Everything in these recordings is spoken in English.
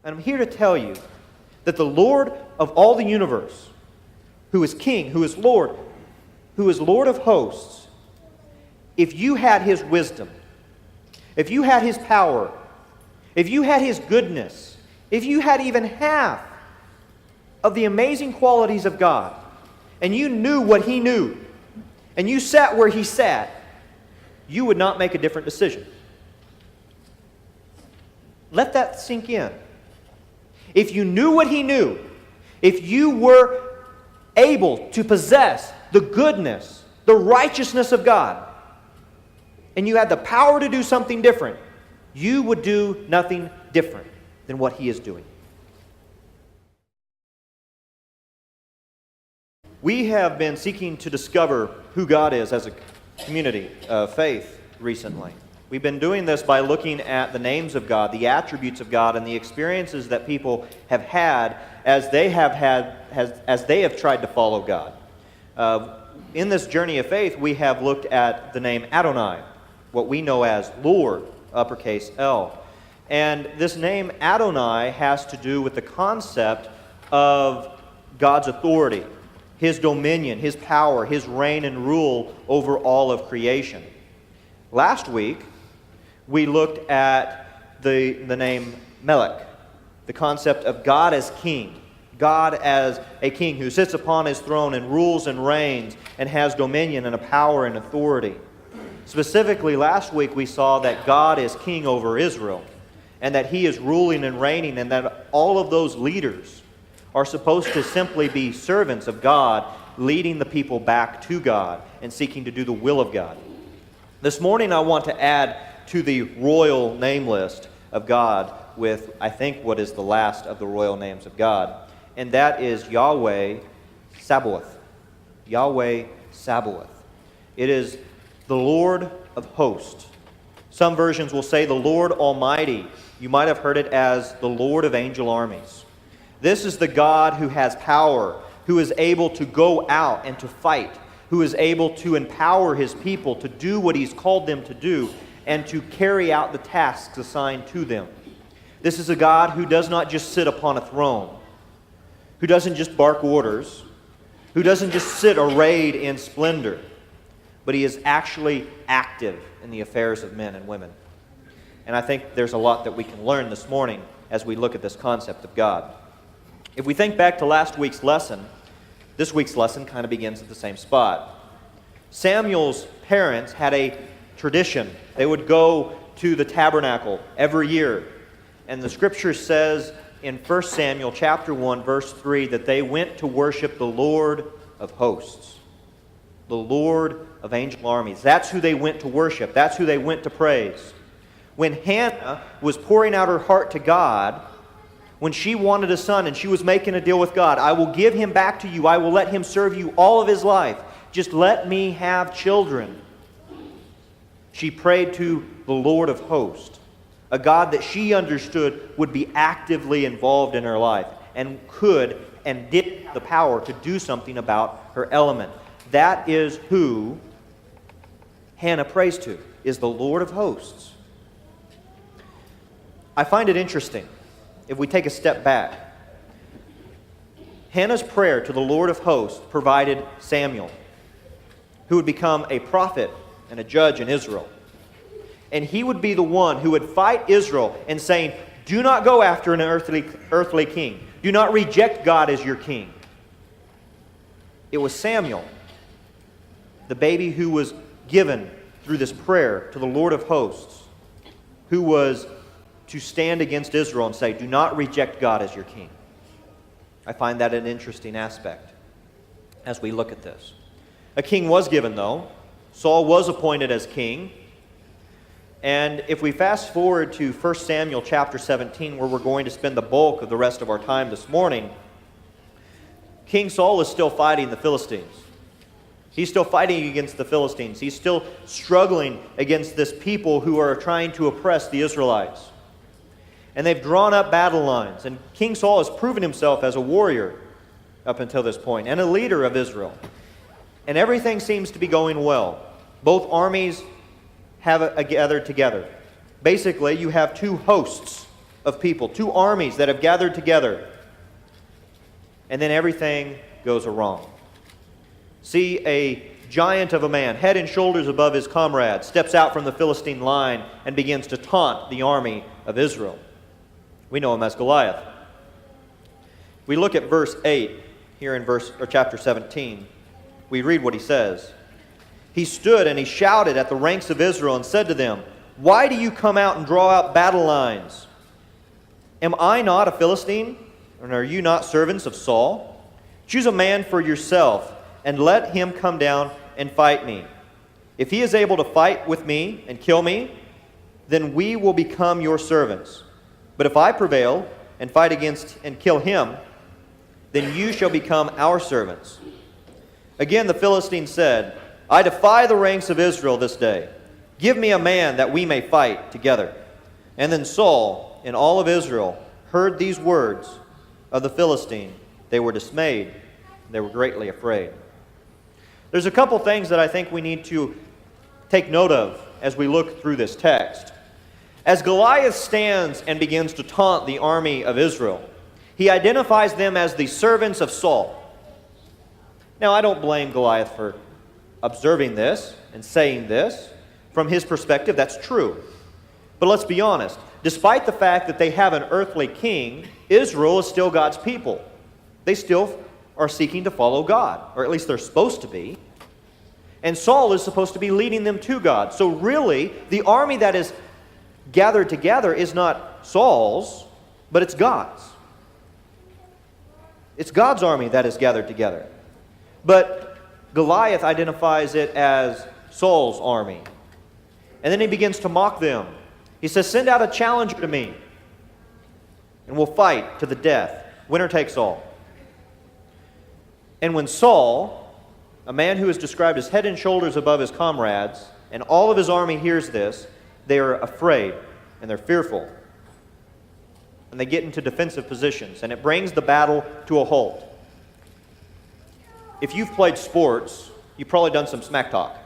And I'm here to tell you that the Lord of all the universe, who is King, who is Lord of hosts, if you had His wisdom, if you had His power, if you had His goodness, if you had even half of the amazing qualities of God, and you knew what He knew, and you sat where He sat, you would not make a different decision. Let that sink in. If you knew what He knew, if you were able to possess the goodness, the righteousness of God, and you had the power to do something different, you would do nothing different than what He is doing. We have been seeking to discover who God is as a community of faith recently. We've been doing this by looking at the names of God, the attributes of God, and the experiences that people have had as they have tried to follow God. In this journey of faith, we have looked at the name Adonai, what we know as Lord, uppercase L. And this name Adonai has to do with the concept of God's authority, His dominion, His power, His reign and rule over all of creation. Last week, we looked at the name Melech, the concept of God as king, God as a king who sits upon His throne and rules and reigns and has dominion and a power and authority. Specifically, last week we saw that God is king over Israel and that He is ruling and reigning, and that all of those leaders are supposed to simply be servants of God, leading the people back to God and seeking to do the will of God. This morning I want to add to the royal name list of God with, I think, what is the last of the royal names of God, and that is Yahweh Tsebaoth. Yahweh Tsebaoth. It is the Lord of hosts. Some versions will say the Lord Almighty. You might have heard it as the Lord of angel armies. This is the God who has power, who is able to go out and to fight, who is able to empower His people to do what He's called them to do and to carry out the tasks assigned to them. This is a God who does not just sit upon a throne, who doesn't just bark orders, who doesn't just sit arrayed in splendor, but He is actually active in the affairs of men and women. And I think there's a lot that we can learn this morning as we look at this concept of God. If we think back to last week's lesson, this week's lesson kind of begins at the same spot. Samuel's parents had a tradition. They would go to the tabernacle every year. And the scripture says in 1 Samuel chapter 1, verse 3, that they went to worship the Lord of hosts, the Lord of angel armies. That's who they went to worship. That's who they went to praise. When Hannah was pouring out her heart to God, when she wanted a son and she was making a deal with God, I will give him back to you. I will let him serve you all of his life. Just let me have children. She prayed to the Lord of hosts, a God that she understood would be actively involved in her life and could and did have the power to do something about her element. That is who Hannah prays to, is the Lord of hosts. I find it interesting, if we take a step back, Hannah's prayer to the Lord of hosts provided Samuel, who would become a prophet and a judge in Israel. And he would be the one who would fight Israel in saying, do not go after an earthly king. Do not reject God as your king. It was Samuel, the baby who was given through this prayer to the Lord of hosts, who was to stand against Israel and say, do not reject God as your king. I find that an interesting aspect as we look at this. A king was given, though. Saul was appointed as king. And if we fast forward to 1 Samuel chapter 17, where we're going to spend the bulk of the rest of our time this morning, King Saul is still fighting the Philistines. He's still fighting against the Philistines. He's still struggling against this people who are trying to oppress the Israelites. And they've drawn up battle lines. And King Saul has proven himself as a warrior up until this point and a leader of Israel. And everything seems to be going well. Both armies have gathered together. Basically, you have two hosts of people, two armies that have gathered together. And then everything goes wrong. See a giant of a man, head and shoulders above his comrades, steps out from the Philistine line and begins to taunt the army of Israel. We know him as Goliath. We look at verse 8 here in chapter 17. We read what he says. He stood and he shouted at the ranks of Israel and said to them, "Why do you come out and draw out battle lines? Am I not a Philistine? And are you not servants of Saul? Choose a man for yourself and let him come down and fight me. If he is able to fight with me and kill me, then we will become your servants. But if I prevail and fight against and kill him, then you shall become our servants." Again the Philistine said, "I defy the ranks of Israel this day. Give me a man that we may fight together." And then Saul and all of Israel heard these words of the Philistine. They were dismayed. They were greatly afraid. There's a couple things that I think we need to take note of as we look through this text. As Goliath stands and begins to taunt the army of Israel, he identifies them as the servants of Saul. Now, I don't blame Goliath for observing this and saying this. From his perspective, that's true. But let's be honest. Despite the fact that they have an earthly king, Israel is still God's people. They still are seeking to follow God, or at least they're supposed to be. And Saul is supposed to be leading them to God. So really, the army that is gathered together is not Saul's, but it's God's. It's God's army that is gathered together. But Goliath identifies it as Saul's army. And then he begins to mock them. He says, "Send out a challenger to me, and we'll fight to the death. Winner takes all." And when Saul, a man who is described as head and shoulders above his comrades, and all of his army hears this, they are afraid and they're fearful. And they get into defensive positions, and it brings the battle to a halt. If you've played sports, you've probably done some smack talk.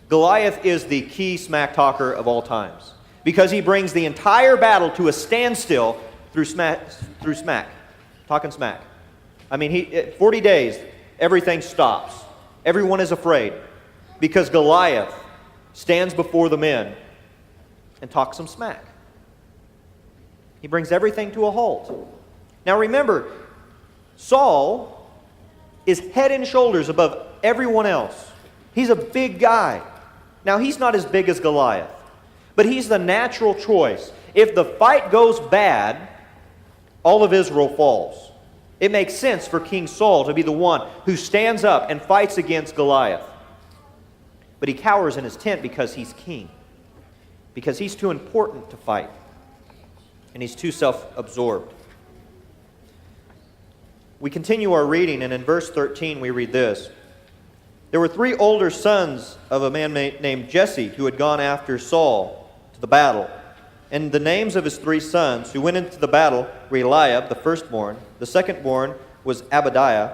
Goliath is the key smack talker of all times because he brings the entire battle to a standstill through smack, talking smack. I mean, 40 days, everything stops. Everyone is afraid because Goliath stands before the men and talks some smack. He brings everything to a halt. Now remember, Saul is head and shoulders above everyone else. He's a big guy. Now, he's not as big as Goliath, but he's the natural choice. If the fight goes bad, all of Israel falls. It makes sense for King Saul to be the one who stands up and fights against Goliath. But he cowers in his tent because he's king, because he's too important to fight, and he's too self-absorbed. We continue our reading, and in verse 13 we read this. There were 3 older sons of a man named Jesse who had gone after Saul to the battle. And the names of his 3 sons who went into the battle were Eliab, the firstborn, the secondborn was Abadiah,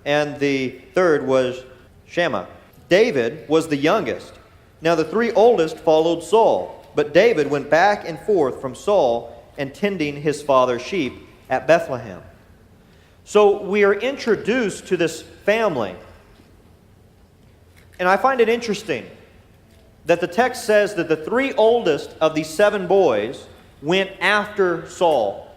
and the third was Shammah. David was the youngest. Now the 3 oldest followed Saul, but David went back and forth from Saul and tending his father's sheep at Bethlehem. So we are introduced to this family. And I find it interesting that the text says that the 3 oldest of these 7 boys went after Saul.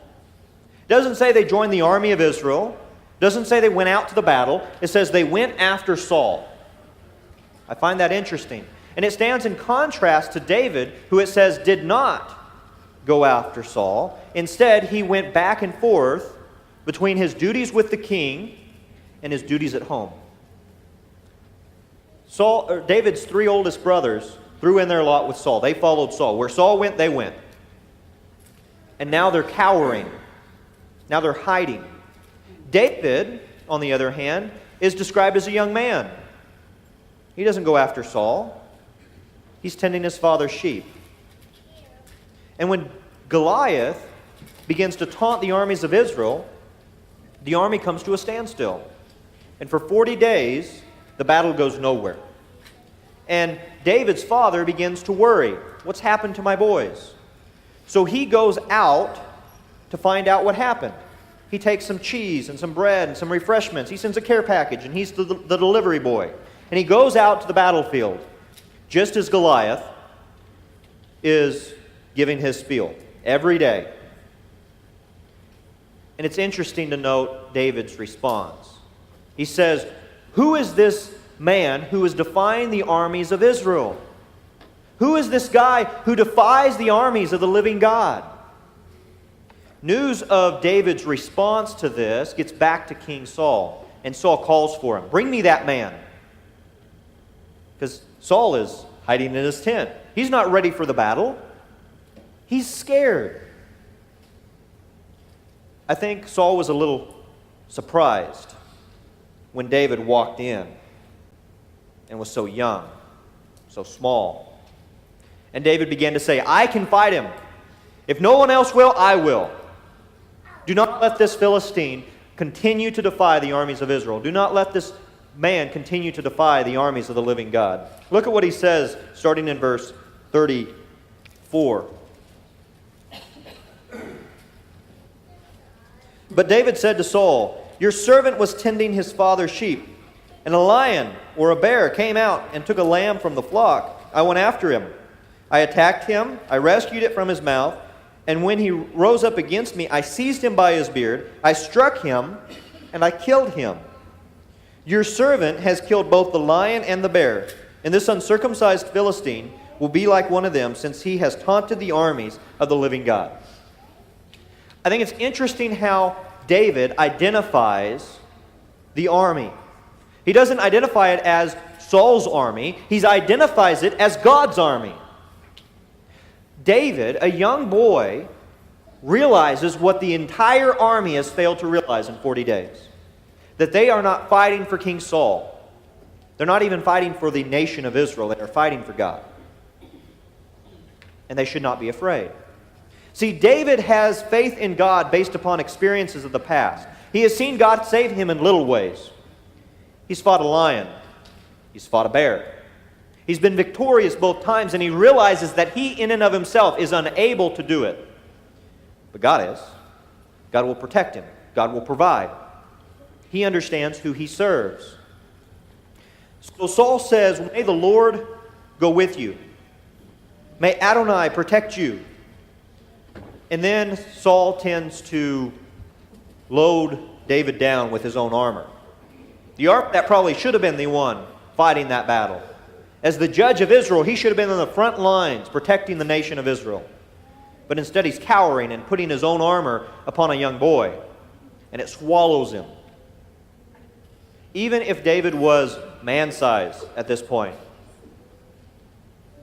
It doesn't say they joined the army of Israel. It doesn't say they went out to the battle. It says they went after Saul. I find that interesting. And it stands in contrast to David, who it says did not go after Saul. Instead, he went back and forth between his duties with the king and his duties at home. David's 3 oldest brothers threw in their lot with Saul. They followed Saul. Where Saul went, they went. And now they're cowering. Now they're hiding. David, on the other hand, is described as a young man. He doesn't go after Saul. He's tending his father's sheep. And when Goliath begins to taunt the armies of Israel, the army comes to a standstill. And for 40 days, the battle goes nowhere. And David's father begins to worry. What's happened to my boys? So he goes out to find out what happened. He takes some cheese and some bread and some refreshments. He sends a care package, and he's the delivery boy. And he goes out to the battlefield, just as Goliath is giving his spiel every day. And it's interesting to note David's response. He says, "Who is this man who is defying the armies of Israel? Who is this guy who defies the armies of the living God?" News of David's response to this gets back to King Saul, and Saul calls for him. "Bring me that man." Because Saul is hiding in his tent. He's not ready for the battle. He's scared. I think Saul was a little surprised when David walked in and was so young, so small. And David began to say, "I can fight him. If no one else will, I will. Do not let this Philistine continue to defy the armies of Israel. Do not let this man continue to defy the armies of the living God." Look at what he says, starting in verse 34. "But David said to Saul, 'Your servant was tending his father's sheep, and a lion or a bear came out and took a lamb from the flock. I went after him. I attacked him, I rescued it from his mouth, and when he rose up against me, I seized him by his beard, I struck him, and I killed him. Your servant has killed both the lion and the bear, and this uncircumcised Philistine will be like one of them, since he has taunted the armies of the living God.'" I think it's interesting how David identifies the army. He doesn't identify it as Saul's army. He identifies it as God's army. David, a young boy, realizes what the entire army has failed to realize in 40 days. That they are not fighting for King Saul. They're not even fighting for the nation of Israel. They are fighting for God. And they should not be afraid. See, David has faith in God based upon experiences of the past. He has seen God save him in little ways. He's fought a lion. He's fought a bear. He's been victorious both times, and he realizes that he in and of himself is unable to do it. But God is. God will protect him. God will provide. He understands who he serves. So Saul says, "May the Lord go with you. May Adonai protect you." And then Saul tends to load David down with his own armor. The armor that probably should have been the one fighting that battle. As the judge of Israel, he should have been on the front lines protecting the nation of Israel. But instead he's cowering and putting his own armor upon a young boy. And it swallows him. Even if David was man-sized at this point,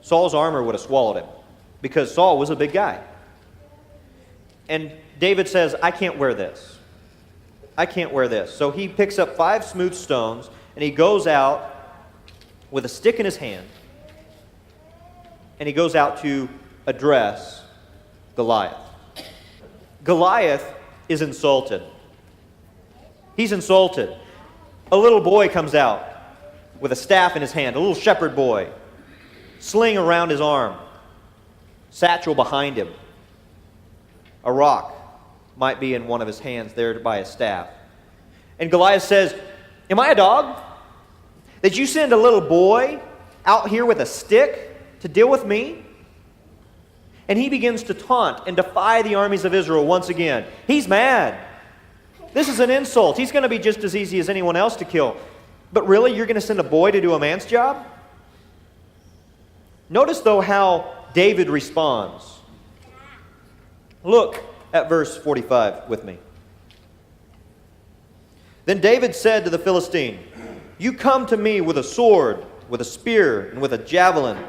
Saul's armor would have swallowed him. Because Saul was a big guy. And David says, "I can't wear this. I can't wear this." So he picks up 5 smooth stones and he goes out with a stick in his hand, and he goes out to address Goliath. Goliath is insulted. He's insulted. A little boy comes out with a staff in his hand, a little shepherd boy, sling around his arm, satchel behind him. A rock might be in one of his hands there by his staff. And Goliath says, "Am I a dog? That you send a little boy out here with a stick to deal with me?" And he begins to taunt and defy the armies of Israel once again. He's mad. This is an insult. He's going to be just as easy as anyone else to kill. But really, you're going to send a boy to do a man's job? Notice, though, how David responds. Look at verse 45 with me. "Then David said to the Philistine, 'You come to me with a sword, with a spear, and with a javelin.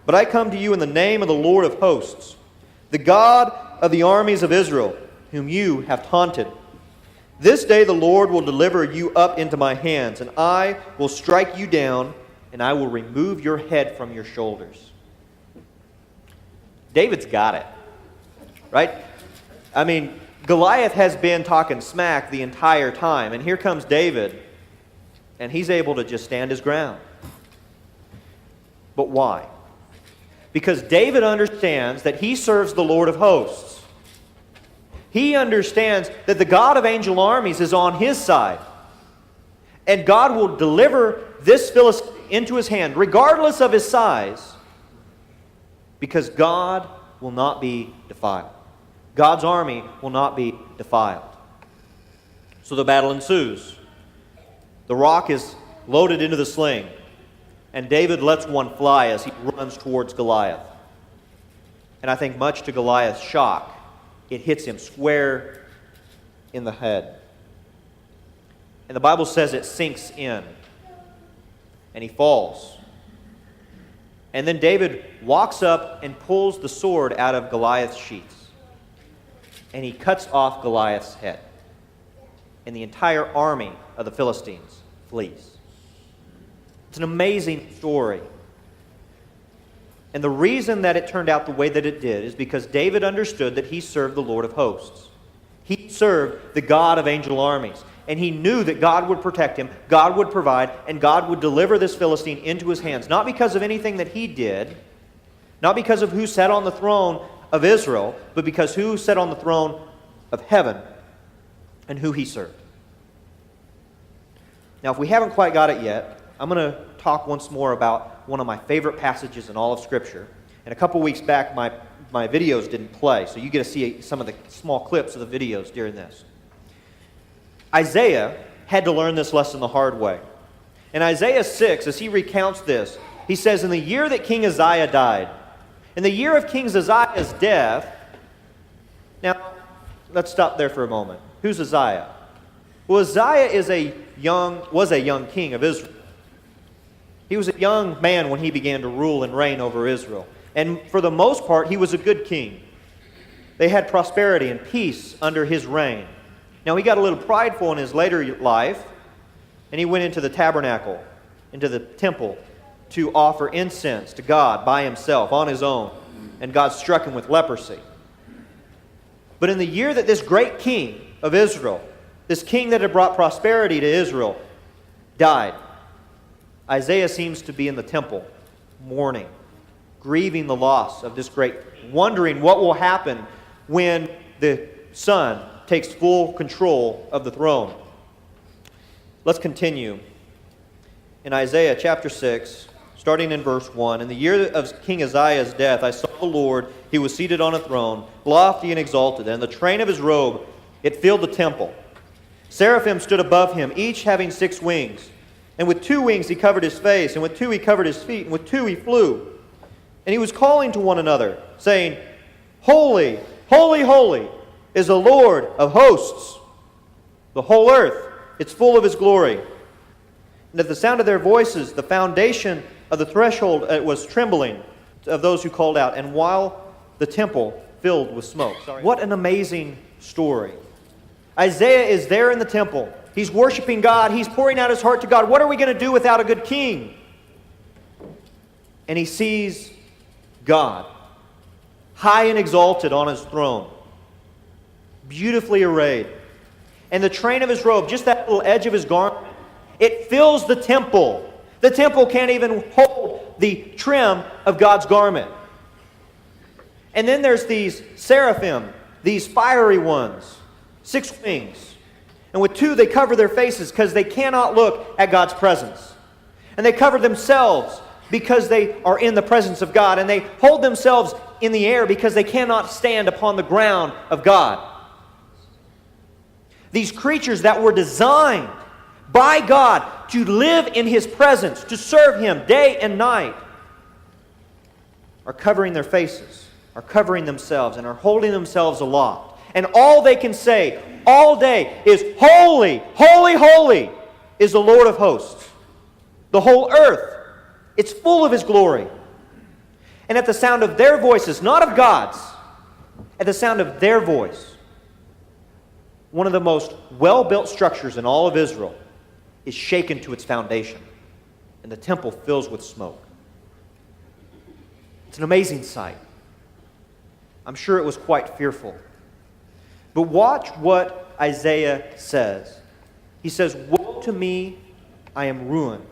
But I come to you in the name of the Lord of hosts, the God of the armies of Israel, whom you have taunted. This day the Lord will deliver you up into my hands, and I will strike you down, and I will remove your head from your shoulders.'" David's got it, right? I mean, Goliath has been talking smack the entire time, and here comes David, and he's able to just stand his ground. But why? Because David understands that he serves the Lord of hosts. He understands that the God of angel armies is on his side. And God will deliver this Philistine into his hand, regardless of his size, because God will not be defiled. God's army will not be defiled. So the battle ensues. The rock is loaded into the sling, and David lets one fly as he runs towards Goliath. And I think much to Goliath's shock, it hits him square in the head. And the Bible says it sinks in, and he falls. And then David walks up and pulls the sword out of Goliath's sheaths, and he cuts off Goliath's head. And the entire army of the Philistines flees. It's an amazing story. And the reason that it turned out the way that it did is because David understood that he served the Lord of hosts. He served the God of angel armies. And he knew that God would protect him, God would provide, and God would deliver this Philistine into his hands. Not because of anything that he did, not because of who sat on the throne of Israel, but because who sat on the throne of heaven and who he served. Now, if we haven't quite got it yet, I'm going to talk once more about one of my favorite passages in all of Scripture. And a couple weeks back, my videos didn't play, so you get to see some of the small clips of the videos during this. Isaiah had to learn this lesson the hard way. In Isaiah 6, as he recounts this, he says, in the year that King Uzziah died, in the year of King Uzziah's death. Now, let's stop there for a moment. Who's Uzziah? Well, Uzziah was a young king of Israel. He was a young man when he began to rule and reign over Israel. And for the most part, he was a good king. They had prosperity and peace under his reign. Now, he got a little prideful in his later life, and he went into the tabernacle, into the temple, to offer incense to God by himself, on his own. And God struck him with leprosy. But in the year that this great king of Israel, this king that had brought prosperity to Israel, died, Isaiah seems to be in the temple, mourning, grieving the loss of this great, wondering what will happen when the son takes full control of the throne. Let's continue. In Isaiah chapter 6, starting in verse 1, in the year of King Uzziah's death, I saw the Lord, he was seated on a throne, lofty and exalted, and the train of his robe, it filled the temple. Seraphim stood above him, each having 6 wings. And with 2 wings he covered his face, and with 2 he covered his feet, and with 2 he flew. And he was calling to one another, saying, Holy, holy, holy is the Lord of hosts. The whole earth, it's full of his glory. And at the sound of their voices, the foundation of the threshold was trembling of those who called out, and while the temple filled with smoke. What an amazing story. Isaiah is there in the temple. He's worshiping God. He's pouring out his heart to God. What are we going to do without a good king? And he sees God, high and exalted on his throne, beautifully arrayed. And the train of his robe, just that little edge of his garment, it fills the temple. The temple can't even hold the trim of God's garment. And then there's these seraphim, these fiery ones, 6 wings. And with 2 they cover their faces because they cannot look at God's presence. And they cover themselves because they are in the presence of God. And they hold themselves in the air because they cannot stand upon the ground of God. These creatures that were designed by God to live in his presence, to serve him day and night, are covering their faces, are covering themselves, and are holding themselves aloft. And all they can say all day is, Holy, holy, holy is the Lord of hosts. The whole earth, it's full of his glory. And at the sound of their voices, not of God's, at the sound of their voice, one of the most well-built structures in all of Israel is shaken to its foundation, and the temple fills with smoke. It's an amazing sight. I'm sure it was quite fearful. But watch what Isaiah says. He says, Woe to me, I am ruined,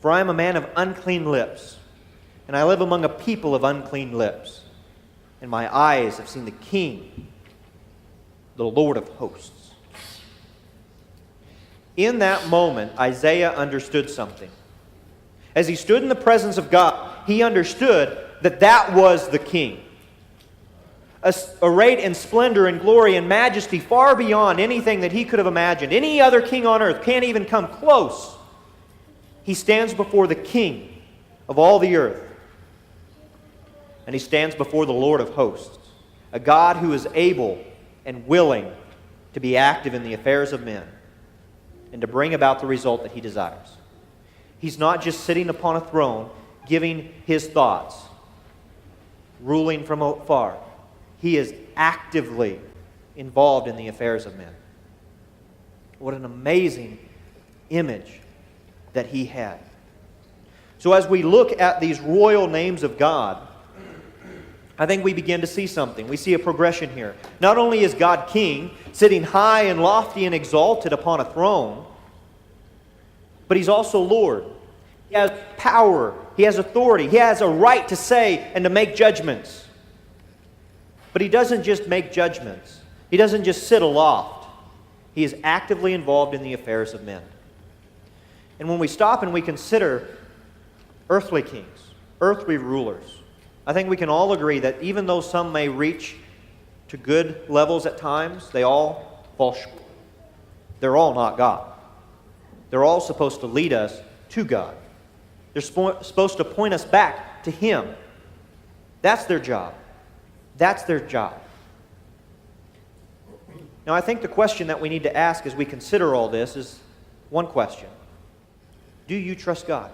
for I am a man of unclean lips, and I live among a people of unclean lips, and my eyes have seen the King, the Lord of hosts. In that moment, Isaiah understood something. As he stood in the presence of God, he understood that that was the King. Arrayed in splendor and glory and majesty far beyond anything that he could have imagined. Any other king on earth can't even come close. He stands before the King of all the earth. And he stands before the Lord of hosts, a God who is able and willing to be active in the affairs of men and to bring about the result that he desires. He's not just sitting upon a throne giving his thoughts, ruling from afar. He is actively involved in the affairs of men. What an amazing image that he had. So as we look at these royal names of God, I think we begin to see something. We see a progression here. Not only is God King, sitting high and lofty and exalted upon a throne, but He's also Lord. He has power. He has authority. He has a right to say and to make judgments. But He doesn't just make judgments. He doesn't just sit aloft. He is actively involved in the affairs of men. And when we stop and we consider earthly kings, earthly rulers, I think we can all agree that even though some may reach to good levels at times, they all fall short. They're all not God. They're all supposed to lead us to God. They're supposed to point us back to Him. That's their job. That's their job. Now, I think the question that we need to ask as we consider all this is one question. Do you trust God?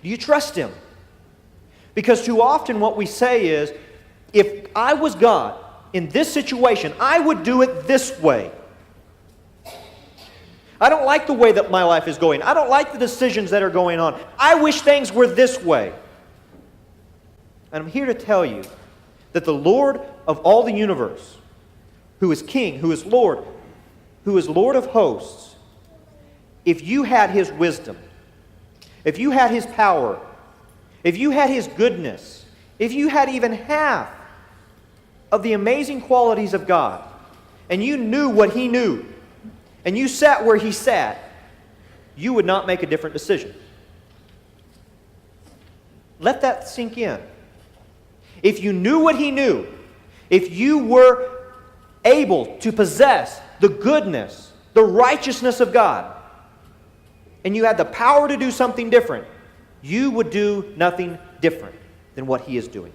Do you trust Him? Because too often what we say is, if I was God in this situation, I would do it this way. I don't like the way that my life is going. I don't like the decisions that are going on. I wish things were this way. And I'm here to tell you that the Lord of all the universe, who is King, who is Lord of hosts, if you had His wisdom, if you had His power, if you had His goodness, if you had even half of the amazing qualities of God, and you knew what He knew, and you sat where He sat, you would not make a different decision. Let that sink in. If you knew what He knew, if you were able to possess the goodness, the righteousness of God, and you had the power to do something different, you would do nothing different than what He is doing.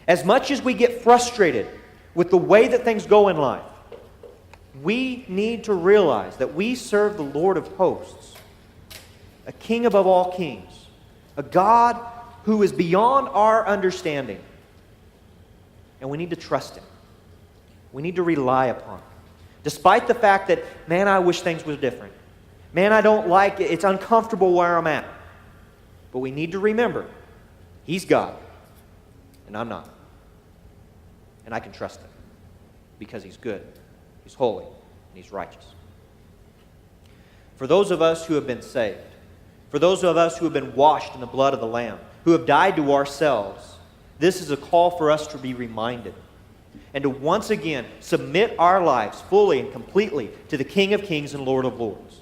As much as we get frustrated with the way that things go in life, we need to realize that we serve the Lord of hosts, a King above all kings, a God who is beyond our understanding. And we need to trust Him. We need to rely upon Him. Despite the fact that, man, I wish things were different. Man, I don't like it. It's uncomfortable where I'm at. But we need to remember, He's God, and I'm not. And I can trust Him because He's good, He's holy, and He's righteous. For those of us who have been saved, for those of us who have been washed in the blood of the Lamb, who have died to ourselves, this is a call for us to be reminded and to once again submit our lives fully and completely to the King of Kings and Lord of Lords.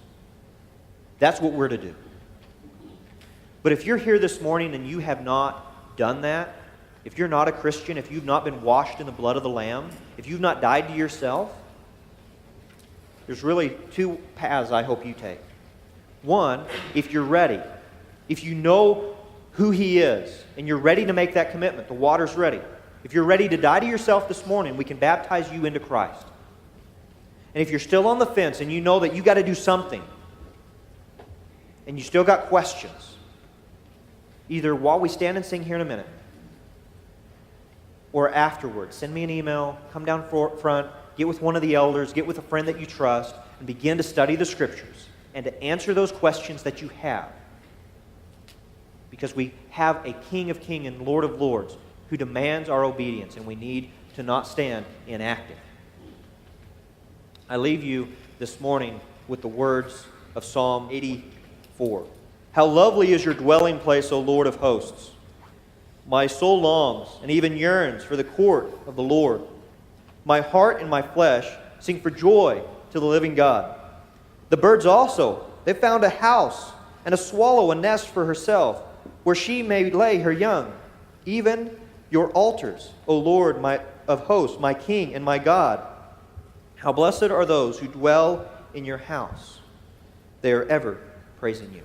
That's what we're to do. But if you're here this morning and you have not done that, if you're not a Christian, if you've not been washed in the blood of the Lamb, if you've not died to yourself, there's really two paths I hope you take. One, if you're ready, if you know who He is, and you're ready to make that commitment, the water's ready. If you're ready to die to yourself this morning, we can baptize you into Christ. And if you're still on the fence and you know that you got to do something, and you still got questions, either while we stand and sing here in a minute, or afterwards, send me an email, come down front, get with one of the elders, get with a friend that you trust, and begin to study the Scriptures and to answer those questions that you have. Because we have a King of Kings and Lord of Lords who demands our obedience, and we need to not stand inactive. I leave you this morning with the words of Psalm 84. How lovely is your dwelling place, O Lord of hosts! My soul longs and even yearns for the court of the Lord. My heart and my flesh sing for joy to the living God. The birds also, they found a house, and a swallow a nest for herself, where she may lay her young. Even your altars, O Lord of hosts, my King and my God. How blessed are those who dwell in your house. They are ever praising you.